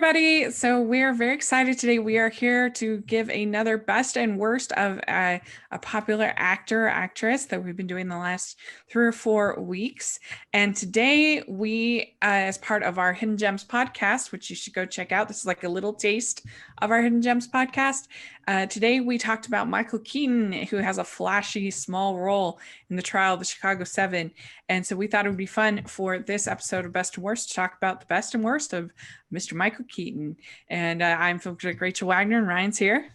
everybody. So we are very excited today. We are here to give another best and worst of a popular actor or actress that we've been doing the last 3 or 4 weeks. And today we, as part of our Hidden Gems podcast, which you should go check out, this is like a little taste of our Hidden Gems podcast. Today we talked about Michael Keaton, who has a flashy small role in the trial of the Chicago Seven. And so we thought it would be fun for this episode of Best and Worst to talk about the best and worst of Mr. Michael Keaton. And I'm film critic Rachel Wagner, and Ryan's here.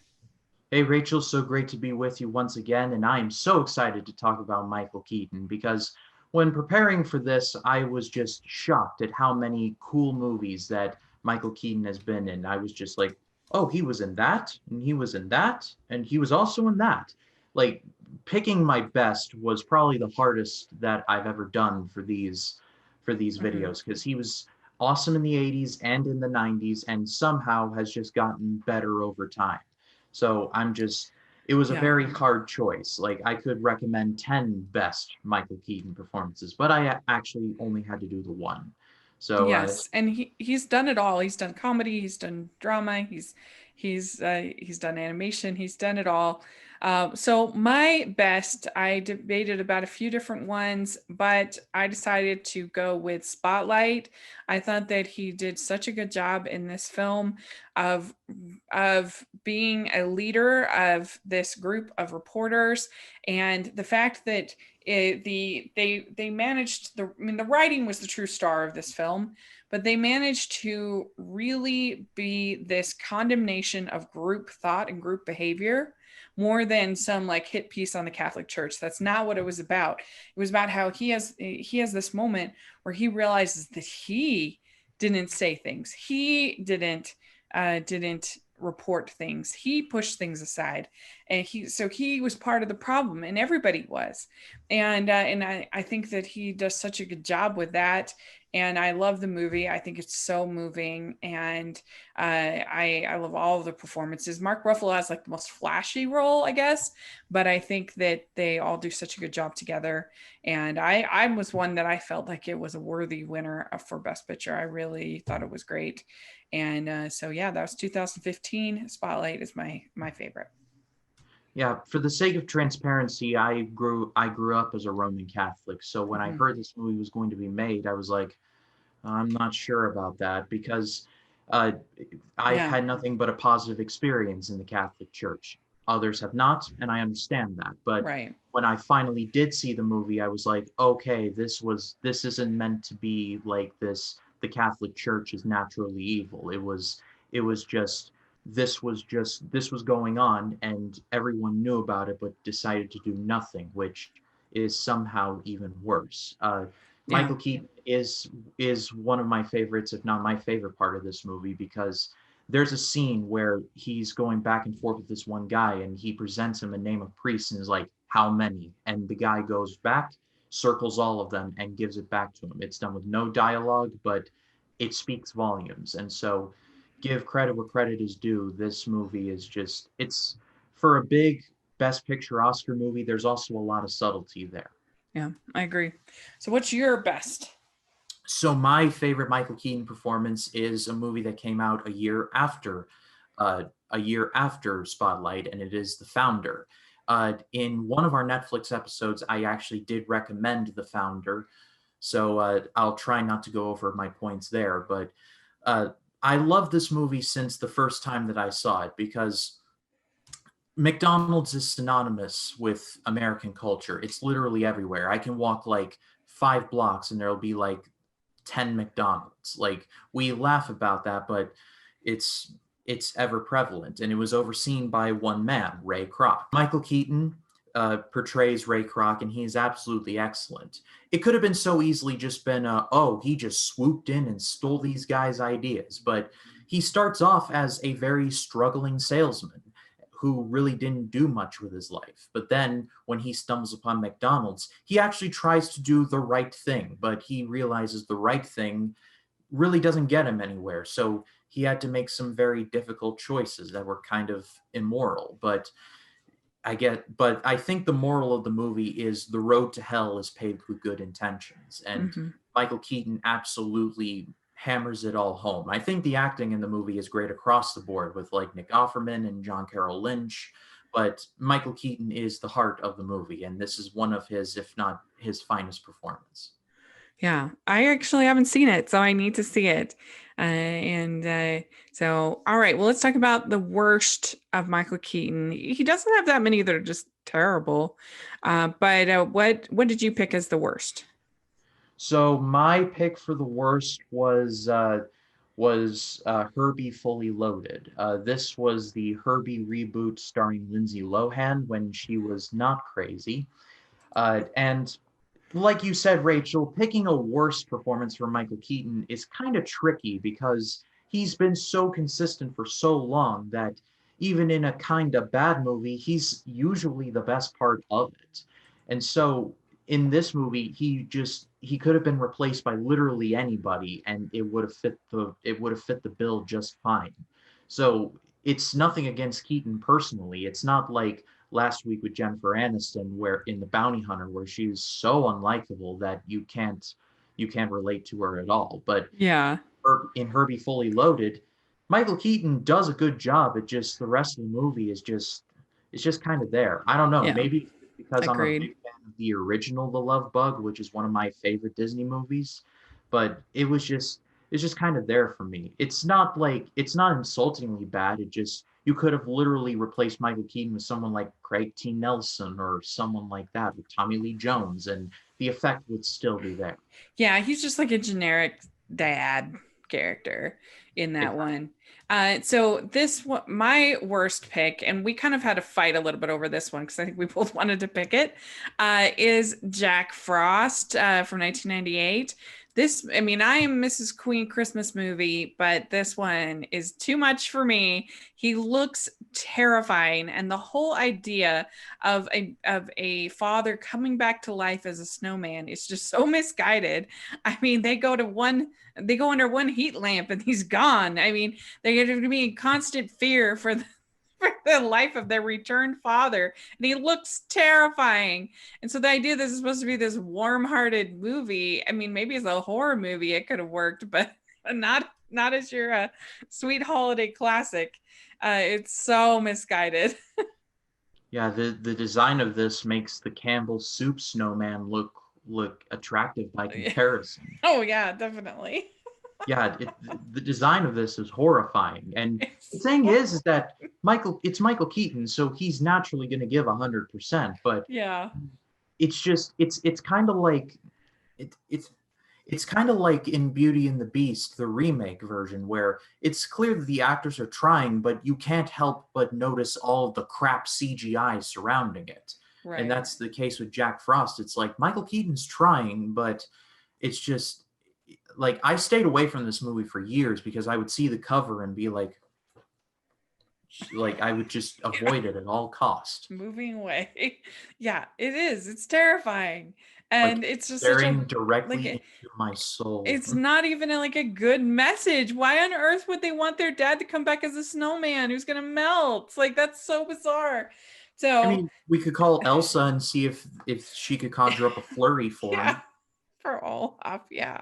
Hey, Rachel, so great to be with you once again. And I am so excited to talk about Michael Keaton because when preparing for this, I was just shocked at how many cool movies that Michael Keaton has been in. I was just like, oh, he was in that, and he was in that, and he was also in that. Like, picking my best was probably the hardest that I've ever done for these Mm-hmm. videos because he was awesome in the 80s and in the 90s and somehow has just gotten better over time. So it was a Yeah. very hard choice. Like I could recommend 10 best Michael Keaton performances, but I actually only had to do the one. So, Yes, and he's done it all. He's done comedy, he's done drama, he's done animation, he's done it all. So my best, I debated about a few different ones, but I decided to go with Spotlight. I thought that he did such a good job in this film of being a leader of this group of reporters, and the fact that they managed the writing was the true star of this film, but they managed to really be this condemnation of group thought and group behavior more than some like hit piece on the Catholic Church. That's not what it was about. It was about how he has this moment where he realizes that he didn't say things. He didn't report things. He pushed things aside, and he was part of the problem, and everybody was. And I think that he does such a good job with that. And I love the movie. I think it's so moving, and I love all of the performances. Mark Ruffalo has like the most flashy role, I guess, but I think that they all do such a good job together. And I was one that I felt like it was a worthy winner for Best Picture. I really thought it was great. And so yeah, that was 2015. Spotlight is my favorite. yeah, for the sake of transparency, I grew up as a Roman Catholic. So when I Mm-hmm. heard this movie was going to be made, I was like, I'm not sure about that because uh, I've Yeah. had nothing but a positive experience in the Catholic Church. Others have not, and I understand that. But Right. when I finally did see the movie, I was like, okay, this isn't meant to be like this. The Catholic Church is naturally evil. This was going on, and everyone knew about it, but decided to do nothing, which is somehow even worse. Yeah. Michael Keaton is one of my favorites, if not my favorite part of this movie, because there's a scene where he's going back and forth with this one guy, and he presents him a name of priests and is like, "How many?" And the guy goes back, circles all of them, and gives it back to him. It's done with no dialogue, but it speaks volumes. And so, give credit where credit is due. This movie is it's for a big Best Picture Oscar movie. There's also a lot of subtlety there. Yeah, I agree. So what's your best? So my favorite Michael Keaton performance is a movie that came out a year after Spotlight, and it is The Founder. In one of our Netflix episodes, I actually did recommend The Founder, so I'll try not to go over my points there. But uh, I love this movie since the first time that I saw it because McDonald's is synonymous with American culture. It's literally everywhere. I can walk like 5 blocks and there'll be like 10 McDonald's. Like we laugh about that, but it's it's ever prevalent, and it was overseen by one man, Ray Kroc. Michael Keaton portrays Ray Kroc, and he is absolutely excellent. It could have been so easily just been, oh, he just swooped in and stole these guys' ideas, but he starts off as a very struggling salesman who really didn't do much with his life. But then when he stumbles upon McDonald's, he actually tries to do the right thing, but he realizes the right thing really doesn't get him anywhere. So he had to make some very difficult choices that were kind of immoral. But I think the moral of the movie is the road to hell is paved with good intentions. And Mm-hmm. Michael Keaton absolutely hammers it all home. I think the acting in the movie is great across the board with like Nick Offerman and John Carroll Lynch, but Michael Keaton is the heart of the movie, and this is one of his, if not his finest performance. Yeah, I actually haven't seen it, so I need to see it. And so, all right, well, let's talk about the worst of Michael Keaton. He doesn't have that many that are just terrible. But what did you pick as the worst? So my pick for the worst was Herbie Fully Loaded. This was the Herbie reboot starring Lindsay Lohan when she was not crazy. And like you said, Rachel, picking a worst performance from Michael Keaton is kind of tricky because he's been so consistent for so long that even in a kind of bad movie, he's usually the best part of it. And so in this movie, he could have been replaced by literally anybody and it would have fit the bill just fine. So it's nothing against Keaton personally. It's not like last week with Jennifer Aniston, where in The Bounty Hunter, where she's so unlikable that you can't relate to her at all. But Yeah, in Herbie Fully Loaded, Michael Keaton does a good job. It just the rest of the movie is just it's just kind of there. I don't know. yeah, Maybe it's because I'm a agreed. big fan of the original The Love Bug, which is one of my favorite Disney movies, but it's just kind of there for me. It's not insultingly bad. It just you could have literally replaced Michael Keaton with someone like Craig T. Nelson or someone like that, with Tommy Lee Jones, and the effect would still be there. Yeah, he's just like a generic dad character in that one. So my worst pick, and we kind of had to fight a little bit over this one because I think we both wanted to pick it, is Jack Frost from 1998. This, I mean, I am Mrs. Queen Christmas movie, but this one is too much for me. He looks terrifying, and the whole idea of a father coming back to life as a snowman is just so misguided. I mean, they go under one heat lamp and he's gone. I mean, they're going to be in constant fear for for the life of their returned father, and he looks terrifying. And so the idea this is supposed to be this warm-hearted movie, I mean, maybe as a horror movie it could have worked, but not as your sweet holiday classic. It's so misguided. Yeah, the design of this makes the Campbell Soup snowman look attractive by comparison. Oh yeah, definitely. Yeah, the design of this is horrifying. And the It's thing is that it's Michael Keaton, so he's naturally going to give 100%. But yeah. it's kind of like it, it's kind of like in Beauty and the Beast, the remake version, where it's clear that the actors are trying, but you can't help but notice all of the crap CGI surrounding it. And Right. that's the case with Jack Frost. It's like Michael Keaton's trying, but it's just like I stayed away from this movie for years because I would see the cover and be like I would just Yeah. avoid it at all cost. Moving away. Yeah, it is. It's terrifying. Like And it's just such staring a like directly into my soul. it's not even like a good message. Why on earth would they want their dad to come back as a snowman who's gonna melt? Like that's so bizarre. I So mean, we could call Elsa and see if she could conjure up a flurry for yeah, him. for all off, yeah.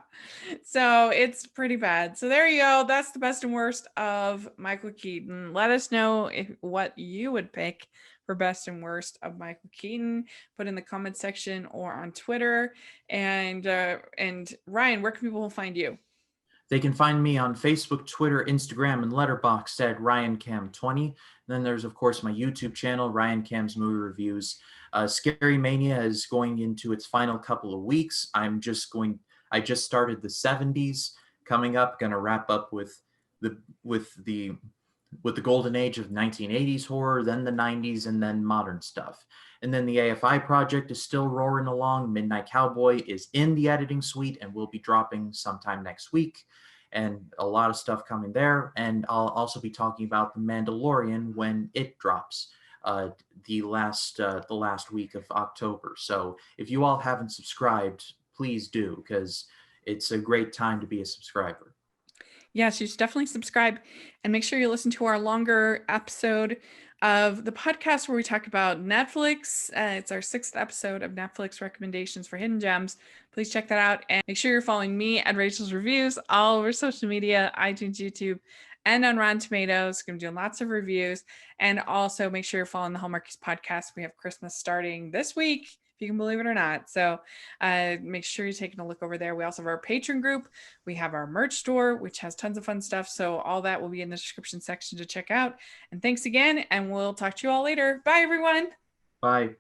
So it's pretty bad. So there you go. That's the best and worst of Michael Keaton. Let us know what you would pick for best and worst of Michael Keaton. Put in the comment section or on Twitter. And Ryan, where can people find you? They can find me on Facebook, Twitter, Instagram, and Letterboxd at RyanCam20. Then there's, of course, my YouTube channel, Ryan Cam's Movie Reviews. Scary Mania is going into its final couple of weeks. I just started the 70s coming up, going to wrap up the with the with the golden age of 1980s horror, then the 90s, and then modern stuff. And then the AFI project is still roaring along. Midnight Cowboy is in the editing suite and will be dropping sometime next week. And a lot of stuff coming there. And I'll also be talking about The Mandalorian when it drops the last week of October. So if you all haven't subscribed, please do, because it's a great time to be a subscriber. Yes, you should definitely subscribe and make sure you listen to our longer episode of the podcast where we talk about Netflix. It's our 6th episode of Netflix recommendations for hidden gems. Please check that out, and make sure you're following me at Rachel's Reviews all over social media, iTunes, YouTube, and on Rotten Tomatoes. Going to be doing lots of reviews, and also make sure you're following the Hallmarkies podcast. We have Christmas starting this week, if you can believe it or not. So make sure you're taking a look over there. We also have our Patreon group. We have our merch store, which has tons of fun stuff. So all that will be in the description section to check out. And thanks again, and we'll talk to you all later. Bye, everyone. Bye.